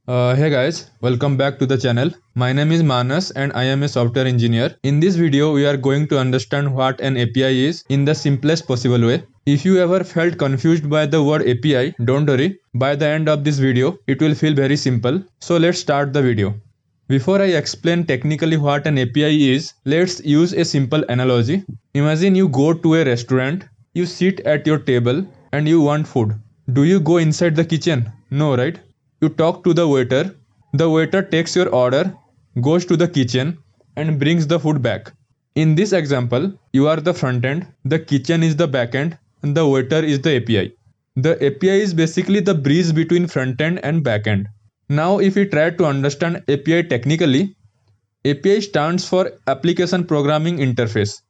Hey guys, welcome back to the channel. My name is Manas and I am a software engineer. In this video, we are going to understand what an API is in the simplest possible way. If you ever felt confused by the word API, don't worry. By the end of this video, it will feel very simple. So let's start the video. Before I explain technically what an API is, let's use a simple analogy. Imagine you go to a restaurant, you sit at your table and you want food. Do you go inside the kitchen? No, right? You talk to the waiter takes your order, goes to the kitchen, and brings the food back. In this example, you are the front end, the kitchen is the back end, and the waiter is the API. The API is basically the bridge between front end and back end. Now, if we try to understand API technically, API stands for Application Programming Interface.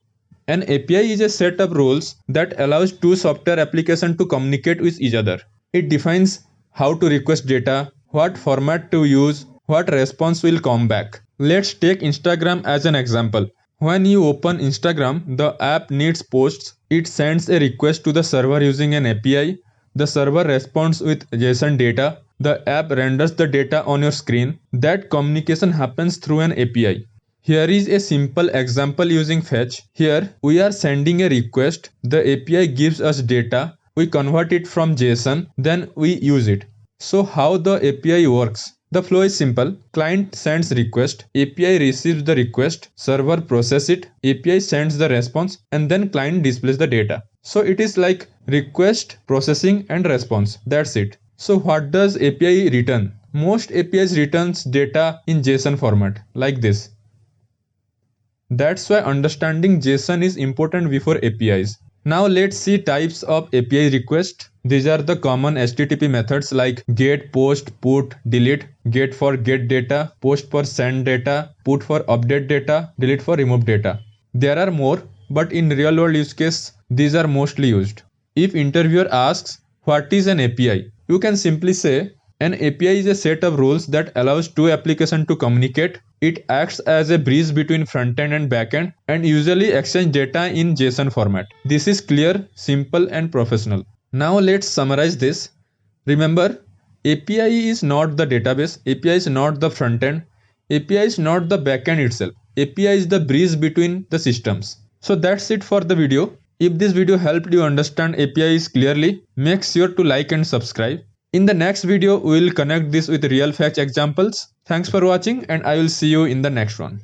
An API is a set of rules that allows two software applications to communicate with each other. It defines how to request data, what format to use, what response will come back. Let's take Instagram as an example. When you open Instagram, the app needs posts. It sends a request to the server using an API. The server responds with JSON data. The app renders the data on your screen. That communication happens through an API. Here is a simple example using fetch. Here we are sending a request. The API gives us data. We convert it from JSON, then we use it. So how the API works? The flow is simple. Client sends request, API receives the request, server processes it, API sends the response, and then client displays the data. So it is like request, processing, and response. That's it. So what does API return? Most APIs returns data in JSON format, like this. That's why understanding JSON is important before APIs. Now let's see types of API request. These are the common HTTP methods like get, post, put, delete. Get for get data, post for send data, put for update data, delete for remove data. There are more, but in real world use case, these are mostly used. If interviewer asks, what is an API? You can simply say, an API is a set of rules that allows two applications to communicate. It acts as a bridge between front-end and back-end and usually exchange data in JSON format. This is clear, simple, and professional. Now let's summarize this. Remember, API is not the database, API is not the front-end, API is not the back-end itself. API is the bridge between the systems. So that's it for the video. If this video helped you understand APIs clearly, make sure to like and subscribe. In the next video, we will connect this with real fetch examples. Thanks for watching and I will see you in the next one.